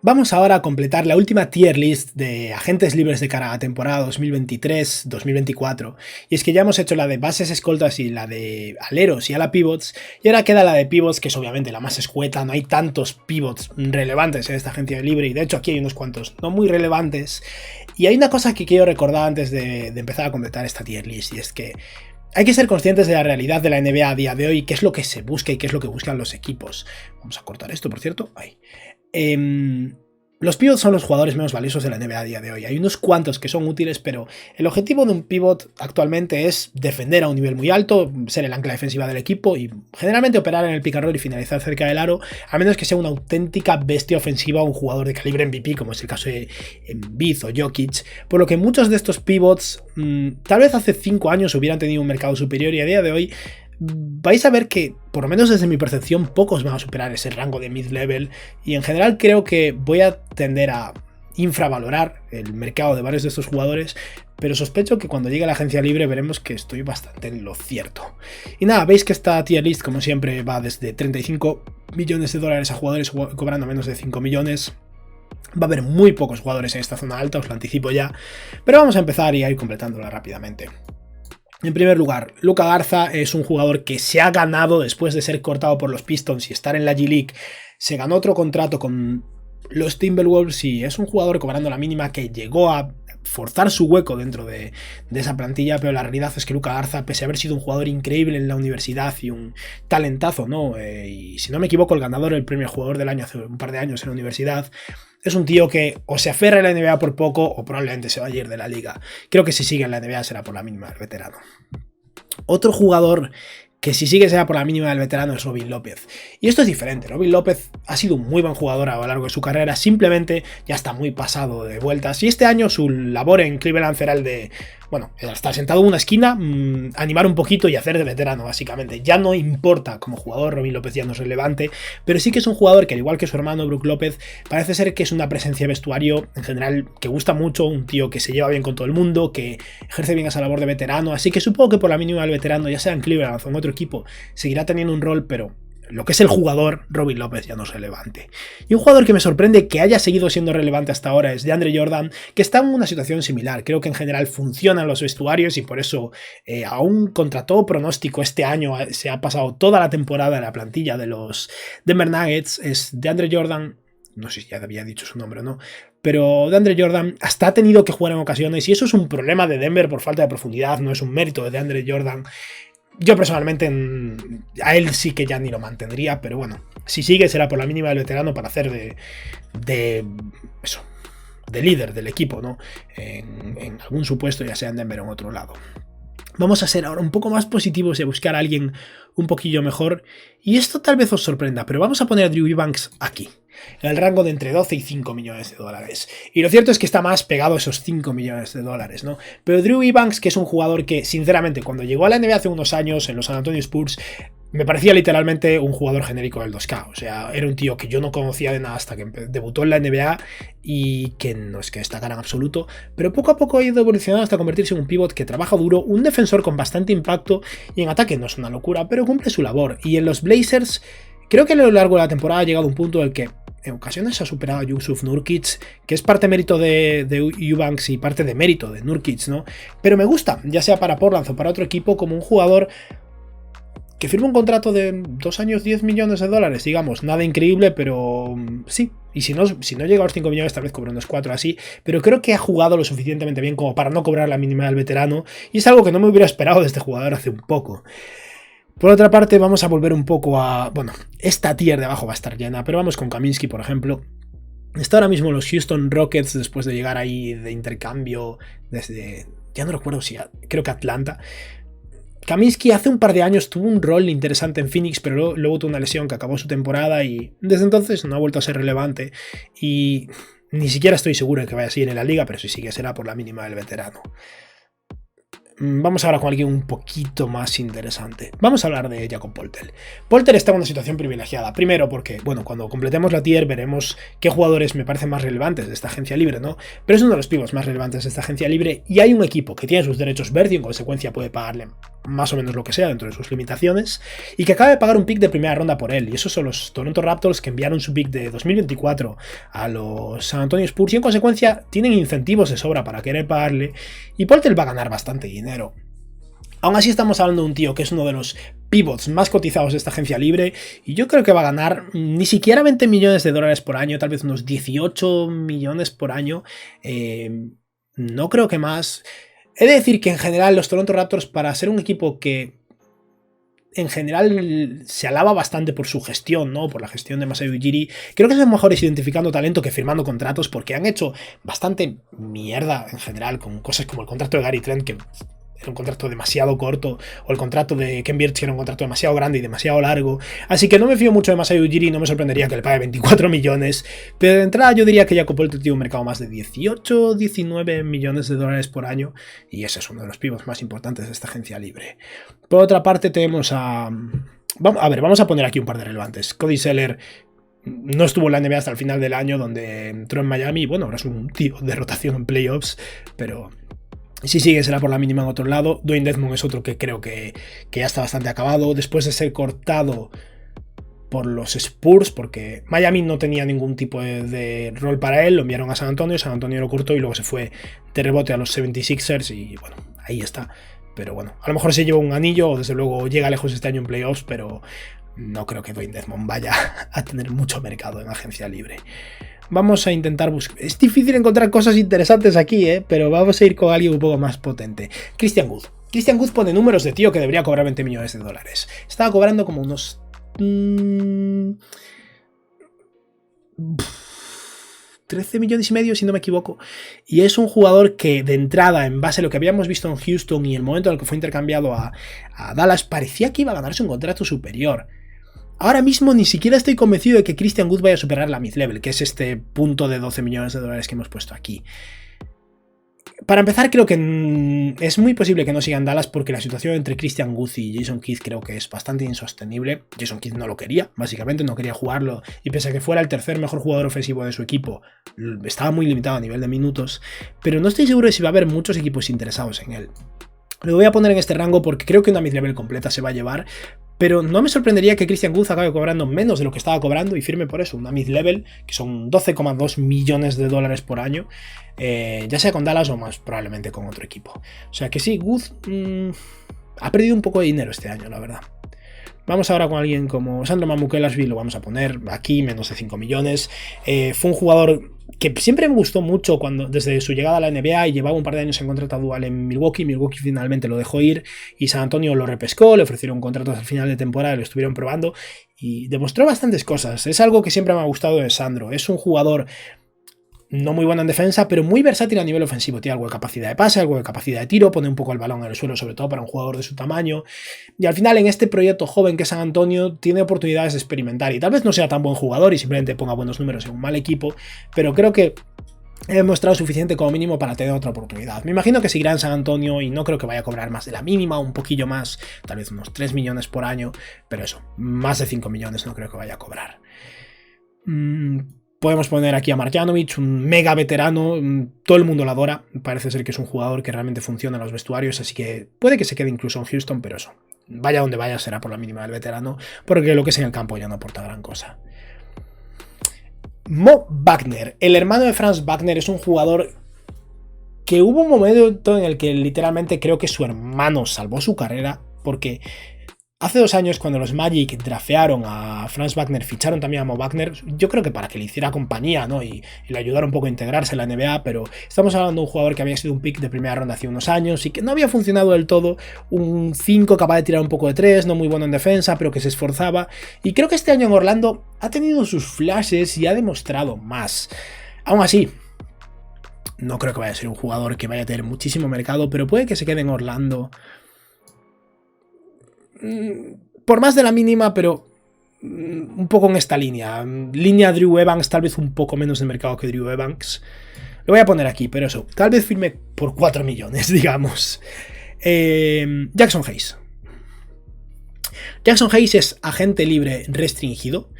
Vamos ahora a completar la última tier list de agentes libres de cara a la temporada 2023-2024. Y es que ya hemos hecho la de bases escoltas y la de aleros y ala pivots. Y ahora queda la de pivots, que es obviamente la más escueta. No hay tantos pivots relevantes en esta agencia libre. Y de hecho aquí hay unos cuantos no muy relevantes. Y hay una cosa que quiero recordar antes de empezar a completar esta tier list. Y es que hay que ser conscientes de la realidad de la NBA a día de hoy. Qué es lo que se busca y qué es lo que buscan los equipos. Vamos a cortar esto, por cierto. Ahí. Los pivots son los jugadores menos valiosos de la NBA a día de hoy. Hay unos cuantos que son útiles, pero el objetivo de un pivot actualmente es defender a un nivel muy alto, ser el ancla defensiva del equipo y generalmente operar en el pick and roll y finalizar cerca del aro, a menos que sea una auténtica bestia ofensiva o un jugador de calibre MVP, como es el caso de Embiid o Jokic. Por lo que muchos de estos pivots, tal vez hace 5 años hubieran tenido un mercado superior y a día de hoy vais a ver que, por lo menos desde mi percepción, pocos van a superar ese rango de mid-level y en general creo que voy a tender a infravalorar el mercado de varios de estos jugadores, pero sospecho que cuando llegue a la agencia libre veremos que estoy bastante en lo cierto. Y nada, veis que esta tier list, como siempre, va desde 35 millones de dólares a jugadores cobrando menos de 5 millones. Va a haber muy pocos jugadores en esta zona alta, os lo anticipo ya, pero vamos a empezar y a ir completándola rápidamente. En primer lugar, Luka Garza es un jugador que se ha ganado después de ser cortado por los Pistons y estar en la G-League. Se ganó otro contrato con los Timberwolves y es un jugador cobrando la mínima que llegó a forzar su hueco dentro de esa plantilla, pero la realidad es que Luka Garza, pese a haber sido un jugador increíble en la universidad y un talentazo, ¿no? Y si no me equivoco, el ganador del premio jugador del año hace un par de años en la universidad, es un tío que o se aferra a la NBA por poco o probablemente se va a ir de la liga. Creo que si sigue en la NBA será por la mínima del veterano. Otro jugador que si sigue será por la mínima del veterano es Robin López. Y esto es diferente. Robin López ha sido un muy buen jugador a lo largo de su carrera, simplemente ya está muy pasado de vueltas. Y este año su labor en Cleveland será el de, bueno, estar sentado en una esquina, animar un poquito y hacer de veterano, básicamente. Ya no importa como jugador, Robin López ya no es relevante, pero sí que es un jugador que, al igual que su hermano Brook López, parece ser que es una presencia de vestuario en general que gusta mucho, un tío que se lleva bien con todo el mundo, que ejerce bien esa labor de veterano, así que supongo que por la mínima del veterano, ya sea en Cleveland o en otro equipo, seguirá teniendo un rol, pero lo que es el jugador, Robin López ya no es relevante. Y un jugador que me sorprende que haya seguido siendo relevante hasta ahora es DeAndre Jordan, que está en una situación similar. Creo que en general funcionan los vestuarios y por eso, aún contra todo pronóstico, este año se ha pasado toda la temporada en la plantilla de los Denver Nuggets. Es DeAndre Jordan, no sé si ya había dicho su nombre o no, pero DeAndre Jordan hasta ha tenido que jugar en ocasiones y eso es un problema de Denver por falta de profundidad, no es un mérito de DeAndre Jordan. Yo personalmente a él sí que ya ni lo mantendría, pero bueno, si sigue será por la mínima del veterano para hacer de líder del equipo, ¿no? En algún supuesto, ya sea en Denver o en otro lado. Vamos a ser ahora un poco más positivos y a buscar a alguien un poquillo mejor. Y esto tal vez os sorprenda, pero vamos a poner a Drew Eubanks aquí, en el rango de entre 12 y 5 millones de dólares. Y lo cierto es que está más pegado a esos 5 millones de dólares, ¿no? Pero Drew Eubanks, que es un jugador que, sinceramente, cuando llegó a la NBA hace unos años en los San Antonio Spurs, me parecía literalmente un jugador genérico del 2K. O sea, era un tío que yo no conocía de nada hasta que debutó en la NBA y que no es que destacara en absoluto, pero poco a poco ha ido evolucionando hasta convertirse en un pivot que trabaja duro, un defensor con bastante impacto y en ataque no es una locura, pero cumple su labor. Y en los Blazers, creo que a lo largo de la temporada ha llegado a un punto en el que en ocasiones ha superado a Jusuf Nurkic, que es parte mérito de Eubanks y parte de mérito de Nurkic, ¿no? Pero me gusta, ya sea para Portland o para otro equipo, como un jugador que firma un contrato de 2 años, 10 millones de dólares, digamos, nada increíble, pero sí. Y si no llega a los 5 millones, tal vez cobre unos 4 así, pero creo que ha jugado lo suficientemente bien como para no cobrar la mínima del veterano, y es algo que no me hubiera esperado de este jugador hace un poco. Por otra parte, vamos a volver un poco a... Bueno, esta tier de abajo va a estar llena, pero vamos con Kaminsky, por ejemplo. Está ahora mismo los Houston Rockets después de llegar ahí de intercambio desde... Ya no recuerdo si... Creo que Atlanta. Kaminsky hace un par de años tuvo un rol interesante en Phoenix, pero luego tuvo una lesión que acabó su temporada y desde entonces no ha vuelto a ser relevante. Y ni siquiera estoy seguro de que vaya a seguir en la liga, pero si sigue será por la mínima del veterano. Vamos ahora con alguien un poquito más interesante. Vamos a hablar de Jakob Poeltl. Poeltl está en una situación privilegiada. Primero porque, bueno, cuando completemos la tier veremos qué jugadores me parecen más relevantes de esta agencia libre, ¿no? Pero es uno de los pivots más relevantes de esta agencia libre y hay un equipo que tiene sus derechos verdes y en consecuencia puede pagarle más o menos lo que sea dentro de sus limitaciones, y que acaba de pagar un pick de primera ronda por él. Y esos son los Toronto Raptors, que enviaron su pick de 2024 a los San Antonio Spurs, y en consecuencia tienen incentivos de sobra para querer pagarle, y Poeltl va a ganar bastante dinero. Aún así estamos hablando de un tío que es uno de los pivots más cotizados de esta agencia libre, y yo creo que va a ganar ni siquiera 20 millones de dólares por año, tal vez unos 18 millones por año. No creo que más. He de decir que en general los Toronto Raptors, para ser un equipo que en general se alaba bastante por su gestión, ¿no? Por la gestión de Masai Ujiri, creo que son mejores identificando talento que firmando contratos, porque han hecho bastante mierda en general con cosas como el contrato de Gary Trent, que era un contrato demasiado corto, o el contrato de Ken Birch, que era un contrato demasiado grande y demasiado largo. Así que no me fío mucho de Masai Ujiri, no me sorprendería que le pague 24 millones, pero de entrada yo diría que Jakob Poeltl tiene un mercado más de 18, 19 millones de dólares por año, y ese es uno de los pivots más importantes de esta agencia libre. Por otra parte tenemos vamos a poner aquí un par de relevantes. Cody Zeller no estuvo en la NBA hasta el final del año, donde entró en Miami, bueno, ahora es un tío de rotación en playoffs, pero si sigue será por la mínima en otro lado. Dwayne Dedmon es otro que creo que ya está bastante acabado, después de ser cortado por los Spurs, porque Miami no tenía ningún tipo de rol para él, lo enviaron a San Antonio lo cortó y luego se fue de rebote a los 76ers y bueno, ahí está. Pero bueno, a lo mejor se lleva un anillo o desde luego llega lejos este año en playoffs, pero no creo que Dwayne Dedmon vaya a tener mucho mercado en agencia libre. Vamos a intentar buscar. Es difícil encontrar cosas interesantes aquí, pero vamos a ir con alguien un poco más potente. Christian Wood. Christian Wood pone números de tío que debería cobrar 20 millones de dólares. Estaba cobrando como unos 13 millones y medio, si no me equivoco. Y es un jugador que de entrada, en base a lo que habíamos visto en Houston y el momento en el que fue intercambiado a Dallas, parecía que iba a ganarse un contrato superior. Ahora mismo ni siquiera estoy convencido de que Christian Wood vaya a superar la mid-level, que es este punto de 12 millones de dólares que hemos puesto aquí. Para empezar, creo que es muy posible que no sigan Dallas, porque la situación entre Christian Wood y Jason Kidd creo que es bastante insostenible. Jason Kidd no lo quería, básicamente no quería jugarlo, y pese a que fuera el tercer mejor jugador ofensivo de su equipo, estaba muy limitado a nivel de minutos, pero no estoy seguro de si va a haber muchos equipos interesados en él. Lo voy a poner en este rango porque creo que una mid-level completa se va a llevar, pero no me sorprendería que Christian Wood acabe cobrando menos de lo que estaba cobrando y firme por eso, una mid-level, que son 12,2 millones de dólares por año, ya sea con Dallas o más probablemente con otro equipo. O sea que sí, Wood ha perdido un poco de dinero este año, la verdad. Vamos ahora con alguien como Sandro Mamukelashvili, lo vamos a poner aquí, menos de 5 millones. Fue un jugador que siempre me gustó mucho desde su llegada a la NBA, y llevaba un par de años en contrato dual en Milwaukee. Milwaukee finalmente lo dejó ir y San Antonio lo repescó, le ofrecieron un contrato hasta el final de temporada, lo estuvieron probando y demostró bastantes cosas. Es algo que siempre me ha gustado de Sandro. Es un jugador no muy bueno en defensa, pero muy versátil a nivel ofensivo. Tiene algo de capacidad de pase, algo de capacidad de tiro, pone un poco el balón en el suelo, sobre todo para un jugador de su tamaño. Y al final, en este proyecto joven que es San Antonio, tiene oportunidades de experimentar. Y tal vez no sea tan buen jugador y simplemente ponga buenos números en un mal equipo, pero creo que he demostrado suficiente como mínimo para tener otra oportunidad. Me imagino que seguirá en San Antonio y no creo que vaya a cobrar más de la mínima, un poquillo más, tal vez unos 3 millones por año, pero eso, más de 5 millones no creo que vaya a cobrar. Podemos poner aquí a Marjanovic, un mega veterano, todo el mundo lo adora, parece ser que es un jugador que realmente funciona en los vestuarios, así que puede que se quede incluso en Houston, pero eso, vaya donde vaya será por la mínima del veterano, porque lo que es en el campo ya no aporta gran cosa. Mo Wagner, el hermano de Franz Wagner, es un jugador que hubo un momento en el que literalmente creo que su hermano salvó su carrera, porque hace 2 años, cuando los Magic draftearon a Franz Wagner, ficharon también a Mo Wagner, yo creo que para que le hiciera compañía, ¿no? y le ayudara un poco a integrarse en la NBA, pero estamos hablando de un jugador que había sido un pick de primera ronda hace unos años y que no había funcionado del todo, un 5 capaz de tirar un poco de 3, no muy bueno en defensa, pero que se esforzaba, y creo que este año en Orlando ha tenido sus flashes y ha demostrado más. Aún así, no creo que vaya a ser un jugador que vaya a tener muchísimo mercado, pero puede que se quede en Orlando por más de la mínima, pero un poco en esta línea Drew Evans, tal vez un poco menos de mercado que Drew Evans. Lo voy a poner aquí, pero eso, tal vez firme por 4 millones, digamos. Jackson Hayes. Jackson Hayes es agente libre restringido.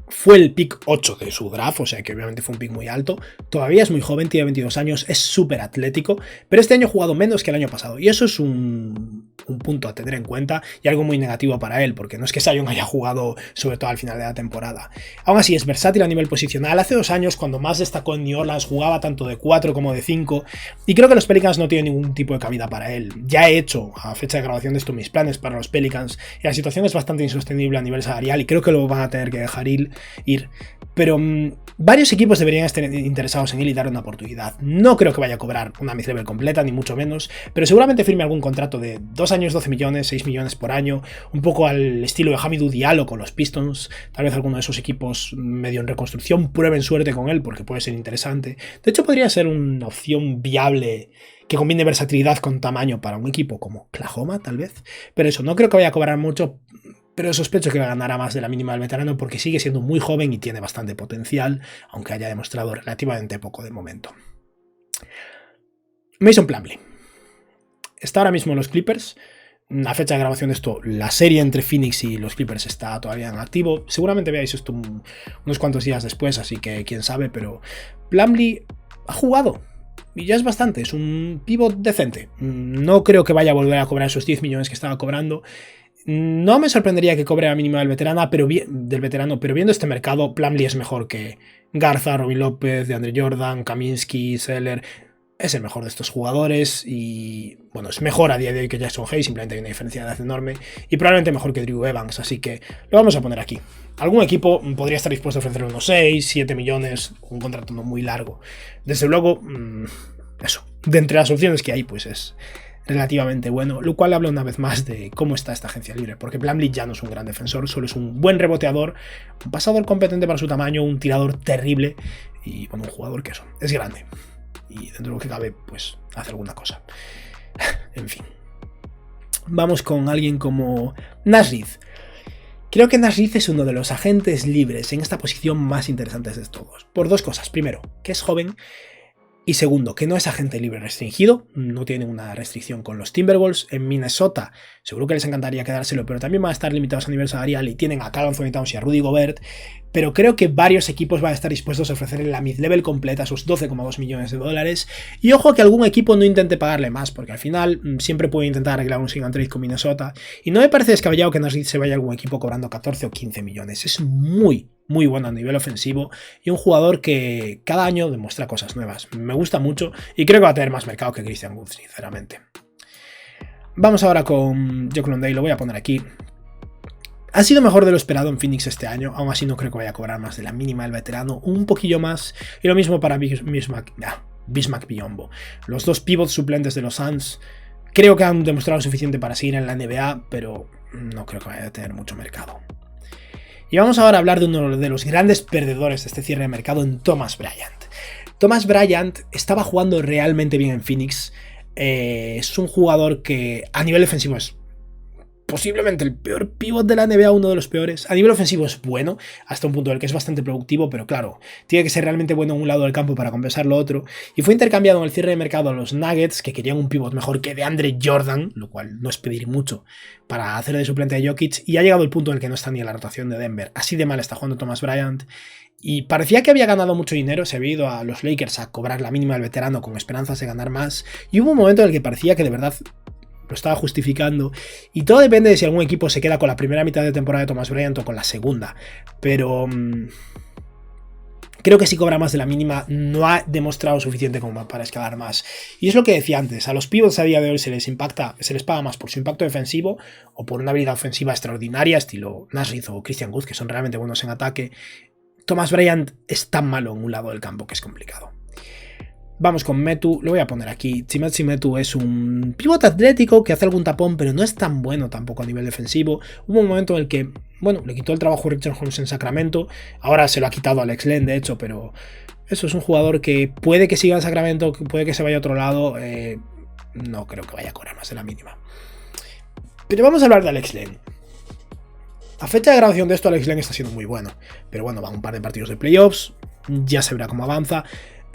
Fue el pick 8 de su draft, o sea que obviamente fue un pick muy alto. Todavía es muy joven, tiene 22 años, es súper atlético, pero este año ha jugado menos que el año pasado. Y eso es un un punto a tener en cuenta y algo muy negativo para él, porque no es que Zion haya jugado sobre todo al final de la temporada. Aún así es versátil a nivel posicional. Hace 2 años, cuando más destacó en New Orleans, jugaba tanto de 4 como de 5, y creo que los Pelicans no tienen ningún tipo de cabida para él. Ya he hecho a fecha de grabación de esto mis planes para los Pelicans y la situación es bastante insostenible a nivel salarial y creo que lo van a tener que dejar ir. Pero varios equipos deberían estar interesados en él y dar una oportunidad. No creo que vaya a cobrar una mid-level completa, ni mucho menos, pero seguramente firme algún contrato de 2 años, 12 millones, 6 millones por año, un poco al estilo de Hamidou Diallo con los Pistons. Tal vez alguno de esos equipos medio en reconstrucción prueben suerte con él, porque puede ser interesante. De hecho, podría ser una opción viable que combine versatilidad con tamaño para un equipo como Oklahoma, tal vez. Pero eso, no creo que vaya a cobrar mucho, pero sospecho que ganará más de la mínima del veterano porque sigue siendo muy joven y tiene bastante potencial, aunque haya demostrado relativamente poco de momento. Mason Plumlee está ahora mismo en los Clippers. A fecha de grabación de esto, la serie entre Phoenix y los Clippers está todavía en activo. Seguramente veáis esto unos cuantos días después, así que quién sabe, pero Plumlee ha jugado. Y ya es bastante, es un pivot decente. No creo que vaya a volver a cobrar esos 10 millones que estaba cobrando. No me sorprendería que cobre la mínima del veterano, pero viendo este mercado, Plumlee es mejor que Garza, Robin López, DeAndre Jordan, Kaminsky, Zeller. Es el mejor de estos jugadores y, bueno, es mejor a día de hoy que Jackson Hayes, simplemente hay una diferencia de edad enorme, y probablemente mejor que Drew Evans, así que lo vamos a poner aquí. Algún equipo podría estar dispuesto a ofrecerle unos 6, 7 millones, un contrato no muy largo. Desde luego, eso, de entre las opciones que hay, pues es relativamente bueno, lo cual habla una vez más de cómo está esta agencia libre, porque Plumlee ya no es un gran defensor, solo es un buen reboteador, un pasador competente para su tamaño, un tirador terrible y, bueno, un jugador que eso, es grande. Y dentro de lo que cabe, pues hace alguna cosa. En fin. Vamos con alguien como Naz Reid. Creo que Naz Reid es uno de los agentes libres en esta posición más interesantes de todos. Por 2 cosas. Primero, que es joven. Y segundo, que no es agente libre restringido, no tiene una restricción con los Timberwolves. En Minnesota seguro que les encantaría quedárselo, pero también van a estar limitados a nivel salarial y tienen a Karl Anthony Towns y a Rudy Gobert. Pero creo que varios equipos van a estar dispuestos a ofrecerle la mid-level completa, sus 12,2 millones de dólares. Y ojo que algún equipo no intente pagarle más, porque al final siempre puede intentar arreglar un sign and trade con Minnesota. Y no me parece descabellado que Naz Reid se vaya a algún equipo cobrando 14 o 15 millones. Es muy bueno a nivel ofensivo y un jugador que cada año demuestra cosas nuevas. Me gusta mucho y creo que va a tener más mercado que Christian Wood, sinceramente. Vamos ahora con Jock Landale, lo voy a poner aquí. Ha sido mejor de lo esperado en Phoenix este año, aún así no creo que vaya a cobrar más de la mínima del veterano, un poquillo más, y lo mismo para Bismack Biyombo. Los 2 pivots suplentes de los Suns creo que han demostrado lo suficiente para seguir en la NBA, pero no creo que vaya a tener mucho mercado. Y vamos ahora a hablar de uno de los grandes perdedores de este cierre de mercado en Thomas Bryant. Thomas Bryant estaba jugando realmente bien en Phoenix. Es un jugador que a nivel defensivo es posiblemente el peor pivot de la NBA, uno de los peores. A nivel ofensivo es bueno, hasta un punto en el que es bastante productivo, pero claro, tiene que ser realmente bueno en un lado del campo para compensar lo otro. Y fue intercambiado en el cierre de mercado a los Nuggets, que querían un pivot mejor que DeAndre Jordan, lo cual no es pedir mucho, para hacer de suplente de Jokic, y ha llegado el punto en el que no está ni en la rotación de Denver. Así de mal está jugando Thomas Bryant. Y parecía que había ganado mucho dinero, se había ido a los Lakers a cobrar la mínima del veterano con esperanzas de ganar más, y hubo un momento en el que parecía que de verdad lo estaba justificando, y todo depende de si algún equipo se queda con la primera mitad de temporada de Thomas Bryant o con la segunda, pero creo que si cobra más de la mínima no ha demostrado suficiente como para escalar más, y es lo que decía antes, a los pivots a día de hoy se les paga más por su impacto defensivo o por una habilidad ofensiva extraordinaria, estilo Naz Reid o Christian Wood, que son realmente buenos en ataque. Thomas Bryant es tan malo en un lado del campo que es complicado. Vamos con Metu, lo voy a poner aquí. Chimezie Metu es un pivote atlético que hace algún tapón, pero no es tan bueno tampoco a nivel defensivo. Hubo un momento en el que, bueno, le quitó el trabajo a Richard Holmes en Sacramento, ahora se lo ha quitado a Alex Len, de hecho, pero eso es un jugador que puede que siga en Sacramento, puede que se vaya a otro lado, no creo que vaya a cobrar más de la mínima. Pero vamos a hablar de Alex Len. A fecha de grabación de esto, Alex Len está siendo muy bueno, pero bueno, van un par de partidos de playoffs, ya se verá cómo avanza.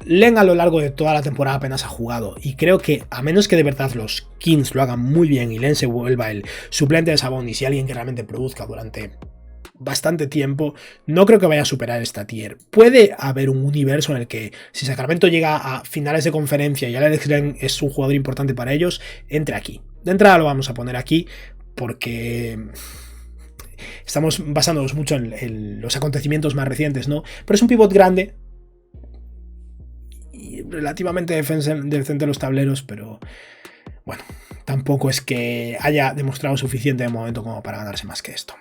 Len a lo largo de toda la temporada apenas ha jugado, y creo que a menos que de verdad los Kings lo hagan muy bien y Len se vuelva el suplente de Sabonis y alguien que realmente produzca durante bastante tiempo. No creo que vaya a superar esta tier. Puede haber un universo en el que si Sacramento llega a finales de conferencia y Alex Len es un jugador importante para ellos, entre aquí. De entrada lo vamos a poner aquí porque estamos basándonos mucho en los acontecimientos más recientes, ¿no? Pero es un pivot grande y relativamente decente en los tableros, pero bueno, tampoco es que haya demostrado suficiente de momento como para ganarse más que esto.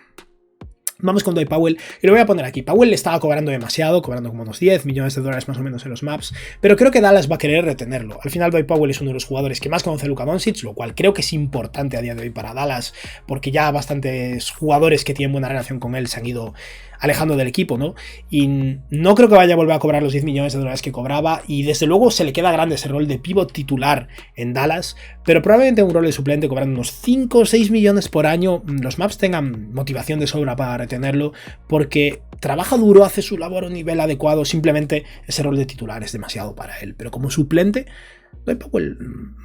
Vamos con Dwight Powell y lo voy a poner aquí. Powell le estaba cobrando demasiado, cobrando como unos 10 millones de dólares más o menos en los maps, pero creo que Dallas va a querer retenerlo. Al final Dwight Powell es uno de los jugadores que más conoce a Luka Doncic, lo cual creo que es importante a día de hoy para Dallas, porque ya bastantes jugadores que tienen buena relación con él se han ido alejando del equipo, ¿no? Y no creo que vaya a volver a cobrar los 10 millones de dólares que cobraba, y desde luego se le queda grande ese rol de pivot titular en Dallas, pero probablemente un rol de suplente cobrando unos 5 o 6 millones por año, los maps tengan motivación de sobra para retenerlo, porque trabaja duro, hace su labor a un nivel adecuado, simplemente ese rol de titular es demasiado para él, pero como suplente, Dwight Powell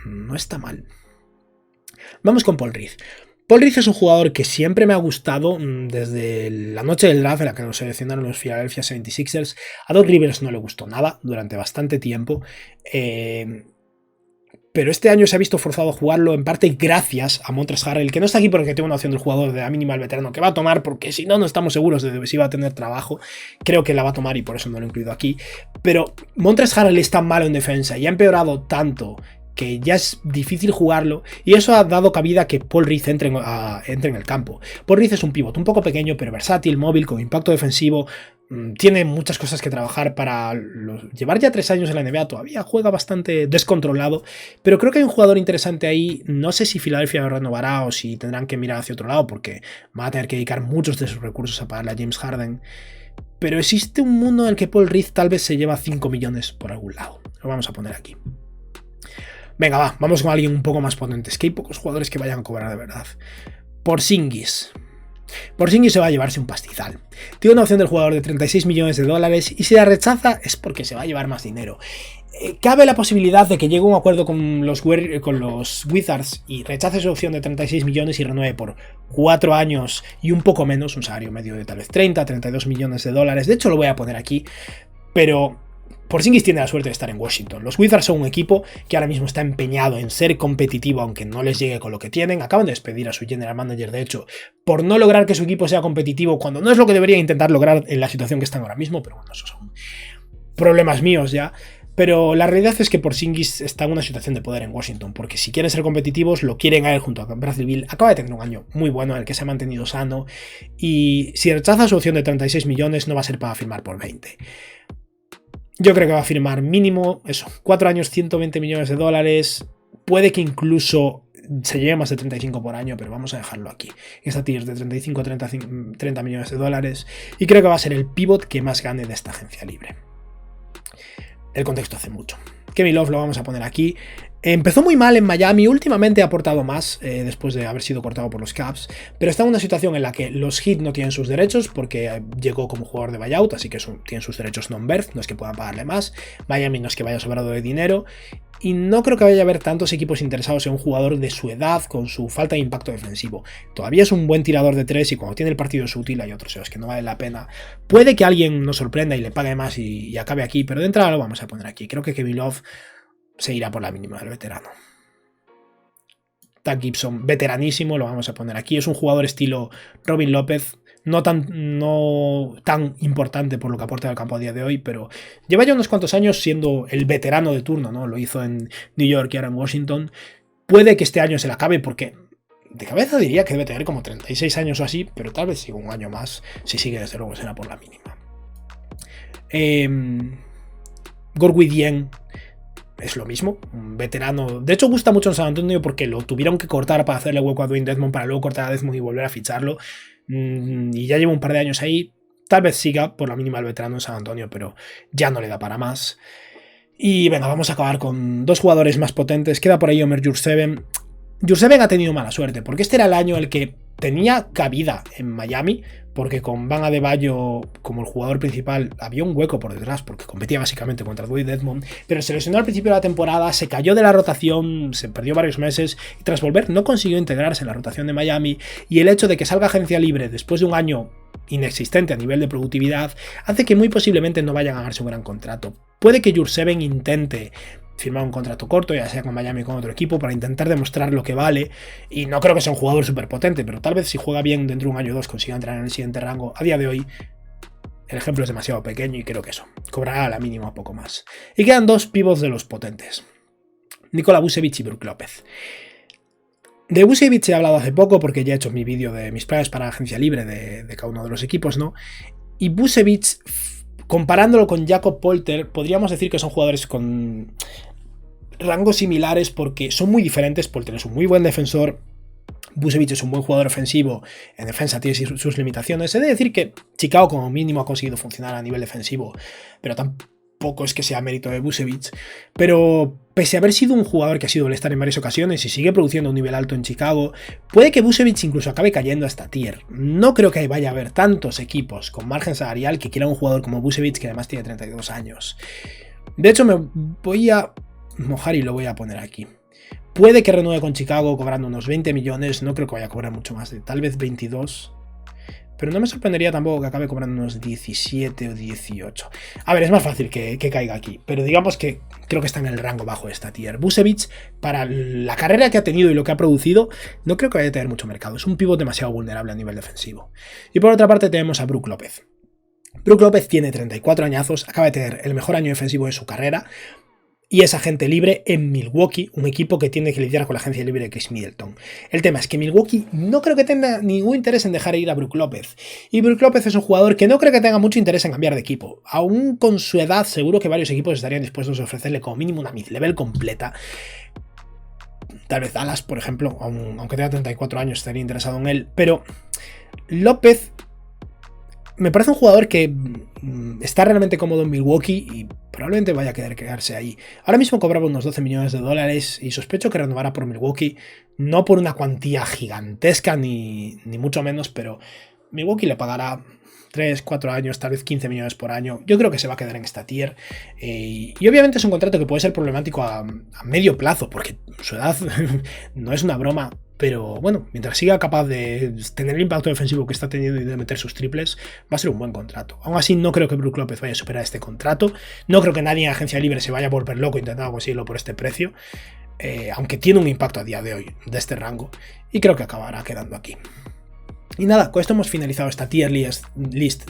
no está mal. Vamos con Paul Reed. Paul Reed es un jugador que siempre me ha gustado desde la noche del draft en la que lo seleccionaron los Philadelphia 76ers. A Doc Rivers no le gustó nada durante bastante tiempo, pero este año se ha visto forzado a jugarlo en parte gracias a Montrezl Harrell, que no está aquí porque tiene una opción del jugador de la mínima al veterano que va a tomar, porque si no, no estamos seguros de si va a tener trabajo. Creo que la va a tomar y por eso no lo he incluido aquí. Pero Montrezl Harrell es tan malo en defensa y ha empeorado tanto que ya es difícil jugarlo, y eso ha dado cabida a que Paul Reed entre en el campo. Paul Reed es un pívot un poco pequeño, pero versátil, móvil, con impacto defensivo, tiene muchas cosas que trabajar para llevar ya 3 años en la NBA, todavía juega bastante descontrolado, pero creo que hay un jugador interesante ahí. No sé si Philadelphia lo renovará o si tendrán que mirar hacia otro lado, porque van a tener que dedicar muchos de sus recursos a pagarle a James Harden, pero existe un mundo en el que Paul Reed tal vez se lleva 5 millones por algún lado. Lo vamos a poner aquí. Venga, vamos con alguien un poco más potente. Es que hay pocos jugadores que vayan a cobrar de verdad. Porzingis. Porzingis se va a llevarse un pastizal. Tiene una opción del jugador de 36 millones de dólares y si la rechaza es porque se va a llevar más dinero. Cabe la posibilidad de que llegue a un acuerdo con los Wizards y rechace su opción de 36 millones y renueve por 4 años y un poco menos, un salario medio de tal vez 32 millones de dólares. De hecho lo voy a poner aquí, pero Porzingis tiene la suerte de estar en Washington. Los Wizards son un equipo que ahora mismo está empeñado en ser competitivo, aunque no les llegue con lo que tienen. Acaban de despedir a su general manager, de hecho, por no lograr que su equipo sea competitivo, cuando no es lo que debería intentar lograr en la situación que están ahora mismo. Pero bueno, esos son problemas míos ya. Pero la realidad es que Porzingis está en una situación de poder en Washington, porque si quieren ser competitivos, lo quieren a él junto a Bradley Beal. Acaba de tener un año muy bueno en el que se ha mantenido sano, y si rechaza su opción de 36 millones, no va a ser para firmar por 20. Yo creo que va a firmar mínimo, eso, 4 años, 120 millones de dólares. Puede que incluso se lleve más de 35 por año, pero vamos a dejarlo aquí. Esta tier de 35 a 30 millones de dólares. Y creo que va a ser el pivot que más gane de esta agencia libre. El contexto hace mucho. Kevin Love lo vamos a poner aquí. Empezó muy mal en Miami, últimamente ha aportado más después de haber sido cortado por los Cavs, pero está en una situación en la que los Heat no tienen sus derechos porque llegó como jugador de buyout, así que tienen sus derechos non-birth, no es que puedan pagarle más. Miami no es que vaya sobrado de dinero, y no creo que vaya a haber tantos equipos interesados en un jugador de su edad con su falta de impacto defensivo. Todavía es un buen tirador de 3 y cuando tiene el partido es útil, hay otros que no vale la pena. Puede que alguien nos sorprenda y le pague más y acabe aquí, pero de entrada lo vamos a poner aquí. Creo que Kevin Love se irá por la mínima del veterano. Doug Gibson, veteranísimo, lo vamos a poner aquí. Es un jugador estilo Robin López, no tan importante por lo que aporta al campo a día de hoy, pero lleva ya unos cuantos años siendo el veterano de turno, ¿no? Lo hizo en New York y ahora en Washington. Puede que este año se le acabe porque de cabeza diría que debe tener como 36 años o así, pero tal vez siga un año más. Si sigue, desde luego será por la mínima. Gorgui Dieng es lo mismo, un veterano. De hecho, gusta mucho en San Antonio porque lo tuvieron que cortar para hacerle hueco a Dwayne Dedmon, para luego cortar a Dedmon y volver a ficharlo. Y ya lleva un par de años ahí. Tal vez siga por la mínima el veterano en San Antonio, pero ya no le da para más. Y venga, vamos a acabar con 2 jugadores más potentes. Queda por ahí Omer Jurseven. Jurseven ha tenido mala suerte, porque este era el año en el que tenía cabida en Miami, porque con Bam Adebayo como el jugador principal había un hueco por detrás, porque competía básicamente contra Dwayne Dedmon, pero se lesionó al principio de la temporada, se cayó de la rotación, se perdió varios meses, y tras volver no consiguió integrarse en la rotación de Miami, y el hecho de que salga agencia libre después de un año inexistente a nivel de productividad hace que muy posiblemente no vaya a ganarse un gran contrato. Puede que Jurseven intente firmar un contrato corto, ya sea con Miami o con otro equipo, para intentar demostrar lo que vale, y no creo que sea un jugador súper potente, pero tal vez si juega bien dentro de un año o dos consiga entrar en el siguiente rango. A día de hoy el ejemplo es demasiado pequeño y creo que eso, cobrará a la mínima poco más. Y quedan dos pivots de los potentes, Nikola Vucevic y Brook López. De Vucevic he hablado hace poco porque ya he hecho mi vídeo de mis planes para agencia libre de cada uno de los equipos, ¿no? Y Vucevic, comparándolo con Jakob Poeltl, podríamos decir que son jugadores con rangos similares porque son muy diferentes. Poeltl es un muy buen defensor, Vucevic es un buen jugador ofensivo, en defensa tiene sus limitaciones. He de decir que Chicago como mínimo ha conseguido funcionar a nivel defensivo, pero tampoco es que sea mérito de Vucevic. Pero pese a haber sido un jugador que ha sido All-Star en varias ocasiones y sigue produciendo un nivel alto en Chicago, puede que Vucevic incluso acabe cayendo a esta tier. No creo que vaya a haber tantos equipos con margen salarial que quieran un jugador como Vucevic, que además tiene 32 años. De hecho, me voy a mojar y lo voy a poner aquí. Puede que renueve con Chicago cobrando unos 20 millones, no creo que vaya a cobrar mucho más, tal vez 22. Pero no me sorprendería tampoco que acabe cobrando unos 17 o 18. A ver, es más fácil que caiga aquí, pero digamos que creo que está en el rango bajo de esta tier. Vucevic, para la carrera que ha tenido y lo que ha producido, no creo que vaya a tener mucho mercado. Es un pívot demasiado vulnerable a nivel defensivo. Y por otra parte tenemos a Brook López. Brook López tiene 34 añazos, acaba de tener el mejor año defensivo de su carrera, y es agente libre en Milwaukee, un equipo que tiene que lidiar con la agencia libre de Chris Middleton. El tema es que Milwaukee no creo que tenga ningún interés en dejar ir a Brook López. Y Brook López es un jugador que no creo que tenga mucho interés en cambiar de equipo. Aún con su edad, seguro que varios equipos estarían dispuestos a ofrecerle como mínimo una mid-level completa. Tal vez Dallas, por ejemplo, aunque tenga 34 años, estaría interesado en él. Pero López me parece un jugador que está realmente cómodo en Milwaukee y probablemente vaya a querer quedarse ahí. Ahora mismo cobraba unos 12 millones de dólares y sospecho que renovará por Milwaukee, no por una cuantía gigantesca ni mucho menos, pero Milwaukee le pagará 3, 4 años, tal vez 15 millones por año. Yo creo que se va a quedar en esta tier. Y obviamente es un contrato que puede ser problemático a medio plazo, porque su edad no es una broma. Pero bueno, mientras siga capaz de tener el impacto defensivo que está teniendo y de meter sus triples, va a ser un buen contrato. Aún así, no creo que Brook López vaya a superar este contrato. No creo que nadie en agencia libre se vaya a volver loco intentando conseguirlo por este precio. Aunque tiene un impacto a día de hoy de este rango. Y creo que acabará quedando aquí. Y nada, con esto hemos finalizado esta tier list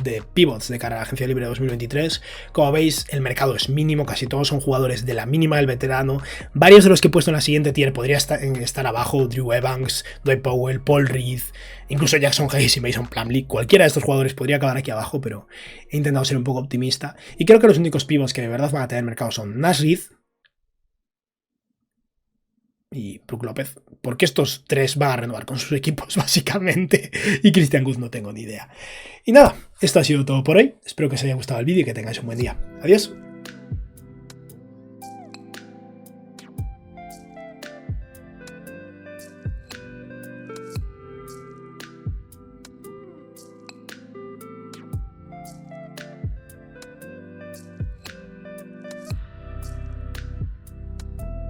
de pivots de cara a la agencia libre 2023. Como veis, el mercado es mínimo, casi todos son jugadores de la mínima del veterano. Varios de los que he puesto en la siguiente tier podrían estar abajo: Drew Evans, Dwight Powell, Paul Reed, incluso Jackson Hayes y Mason Plumlee. Cualquiera de estos jugadores podría acabar aquí abajo, pero he intentado ser un poco optimista. Y creo que los únicos pivots que de verdad van a tener mercado son Naz Reid y Brook López, porque estos tres van a renovar con sus equipos básicamente, y Christian Wood no tengo ni idea. Y nada, esto ha sido todo por hoy, espero que os haya gustado el vídeo y que tengáis un buen día. Adiós.